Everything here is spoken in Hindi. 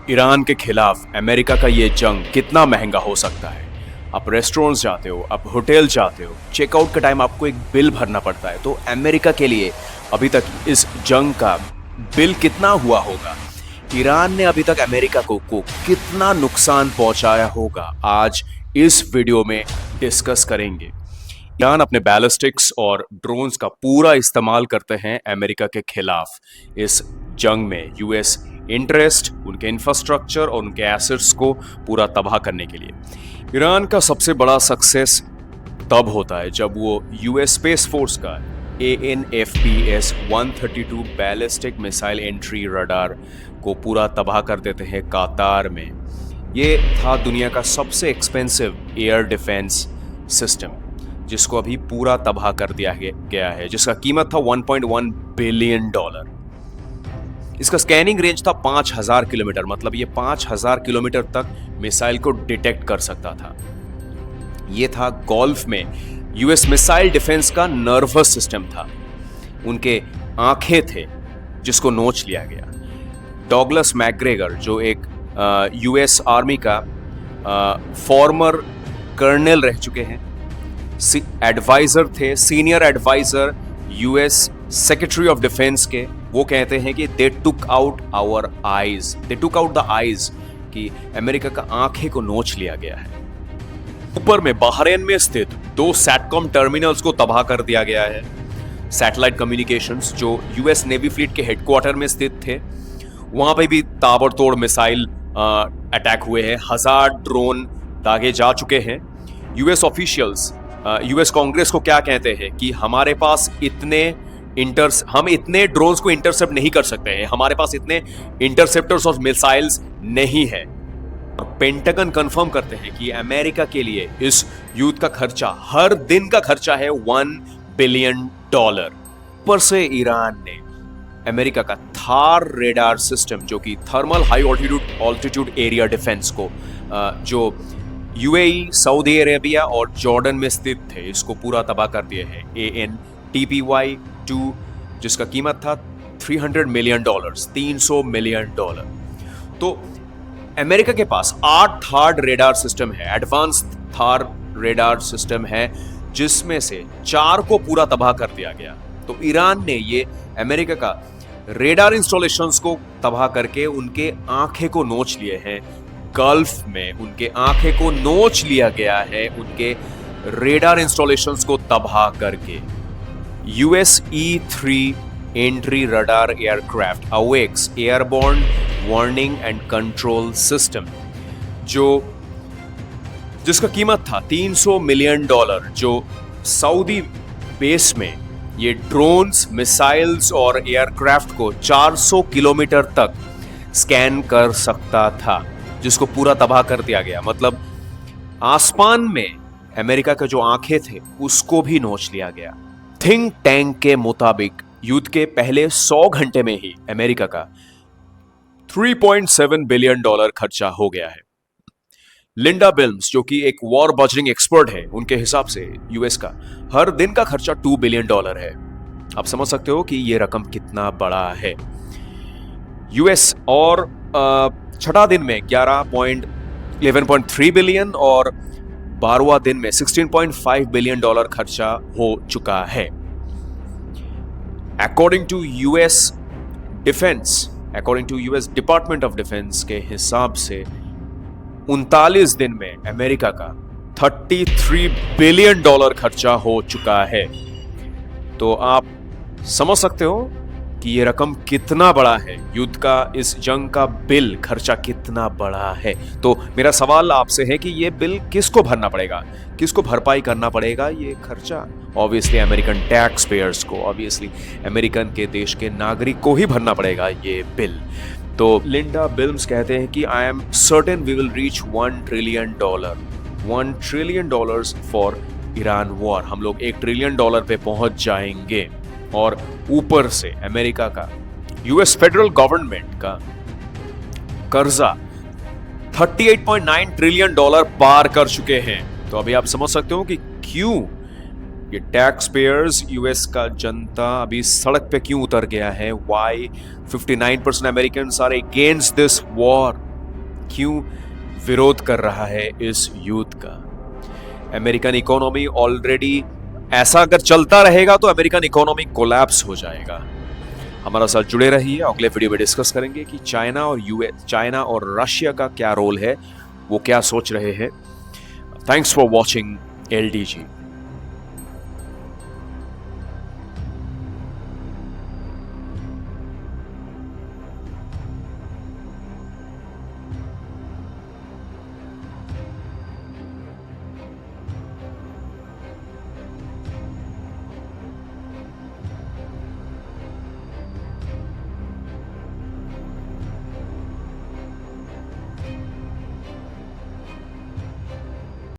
ईरान के खिलाफ अमेरिका का ये जंग कितना महंगा हो सकता है। आप रेस्टोरेंट्स जाते हो, आप होटल जाते हो, चेकआउट के टाइम आपको एक बिल भरना पड़ता है। तो अमेरिका के लिए अभी तक इस जंग का बिल कितना हुआ होगा, ईरान ने अभी तक अमेरिका को कितना नुकसान पहुंचाया होगा, आज इस वीडियो में डिस्कस करेंगे। ईरान अपने बैलिस्टिक्स और ड्रोन्स का पूरा इस्तेमाल करते हैं अमेरिका के खिलाफ। इस जंग में यूएस इंटरेस्ट, उनके इंफ्रास्ट्रक्चर और उनके एसेट्स को पूरा तबाह करने के लिए। ईरान का सबसे बड़ा सक्सेस तब होता है जब वो यूएस स्पेस फोर्स का AN/FPS-132 ballistic missile entry radar को पूरा तबाह कर देते हैं कतार में। ये था दुनिया का सबसे एक्सपेंसिव एयर डिफेंस सिस्टम, जिसको अभी पूरा तबाह कर दिया गया है, जिसका कीमत था $1.1 बिलियन। इसका स्कैनिंग रेंज था 5000 किलोमीटर, मतलब ये 5000 किलोमीटर तक मिसाइल को डिटेक्ट कर सकता था। ये था गल्फ में यूएस मिसाइल डिफेंस का नर्वस सिस्टम था। उनके आंखें थे जिसको नोच लिया गया। डॉगलस मैकग्रेगर, जो एक यूएस आर्मी का फॉर्मर कर्नल रह चुके हैं, एडवाइजर थे, senior advisor US secretary of defence के, वो कहते हैं कि they took out the eyes, कि अमेरिका का आंखें को नोच लिया गया है। ऊपर में बहरीन में स्थित 2 सैटकॉम टर्मिनल्स को तबाह कर दिया गया है। सैटेलाइट कम्युनिकेशंस जो यूएस नेवी फ्लीट के हेडक्वार्टर में स्थित थे, वहां पे भी ताबड़तोड़ मिसाइल अटैक हुए हैं। 1000 ड्रोन दागे जा चुके हैं। यूएस ऑफिशियल्स यूएस कांग्रेस को क्या कहते हैं कि हमारे पास हम इतने ड्रोन्स को इंटरसेप्ट नहीं कर सकते हैं, हमारे पास इतने इंटरसेप्टर्स और मिसाइल्स नहीं है। पेंटागन कंफर्म करते हैं कि अमेरिका के लिए इस युद्ध का खर्चा, हर दिन का खर्चा है $1 बिलियन। ऊपर से ईरान ने अमेरिका का थार रेडार सिस्टम, जो कि thermal high altitude area defence को, जो यूएई, सऊदी अरेबिया और जॉर्डन में स्थित थे, इसको पूरा तबाह कर दिए हैं। AN/TPY-2, जिसका कीमत था $300 मिलियन, $300 मिलियन। तो अमेरिका के पास 8 थार रेडार सिस्टम है, एडवांस थार रेडार सिस्टम है, जिसमें से 4 को पूरा तबाह कर दिया गया। तो ईरान ने ये अमेरिका का रेडार इंस्टॉलेशंस को तबाह करके उनके आंखें को नोच लिए हैं। गल्फ में उनके आंखें को नोच लिया गया है, उनके रेडार इंस्टॉलेशंस को तबाह करके। US E-3 entry radar aircraft awakes airborne warning and control system, जिसका कीमत था $300 मिलियन, जो सऊदी बेस में ये ड्रोन्स, मिसाइल्स और एयरक्राफ्ट को 400 किलोमीटर तक स्कैन कर सकता था, जिसको पूरा तबाह कर दिया गया। मतलब आसमान में अमेरिका का जो आंखें थे, उसको भी नोच लिया गया। थिंक टैंक के मुताबिक युद्ध के पहले 100 घंटे में ही अमेरिका का $3.7 बिलियन खर्चा हो गया है। लिंडा बिल्म्स, जो कि एक वॉर बजटिंग एक्सपर्ट है, उनके हिसाब से यूएस का हर दिन का खर्चा $2 बिलियन है। आप समझ सकते हो कि यह रकम कितना बड़ा है। यूएस और छठा दिन में 11.3 बिलियन और 12वां दिन में $16.5 बिलियन खर्चा हो चुका है। According to US department of defence के हिसाब से 39 दिन में अमेरिका का $33 बिलियन खर्चा हो चुका है। तो आप समझ सकते हो कि ये रकम कितना बड़ा है, युद्ध का, इस जंग का बिल खर्चा कितना बड़ा है। तो मेरा सवाल आपसे है कि ये बिल किसको भरना पड़ेगा, किसको भरपाई करना पड़ेगा ये खर्चा? ऑब्वियसली अमेरिकन टैक्स पेयर्स को, ऑब्वियसली अमेरिकन के देश के नागरिक को ही भरना पड़ेगा ये बिल। तो लिंडा बिल्म्स कहते हैं कि I am certain we will reach $1 trillion for Iran war. हम लोग $1 ट्रिलियन पे पहुंच जाएंगे। और ऊपर से अमेरिका का, यूएस फेडरल गवर्नमेंट का कर्जा $38.9 ट्रिलियन पार कर चुके हैं। तो अभी आप समझ सकते हो कि क्यों ये टैक्स पेयर्स, यूएस का जनता अभी सड़क पे क्यों उतर गया है। Why 59% Americans are against this war. क्यों विरोध कर रहा है इस युद्ध का। अमेरिकन इकोनॉमी ऑलरेडी, ऐसा अगर चलता रहेगा तो अमेरिकन इकोनॉमी कोलैप्स हो जाएगा। हमारा साथ जुड़े रहिए, अगले वीडियो में डिस्कस करेंगे कि चाइना और रशिया का क्या रोल है, वो क्या सोच रहे हैं। Thanks for watching LDG।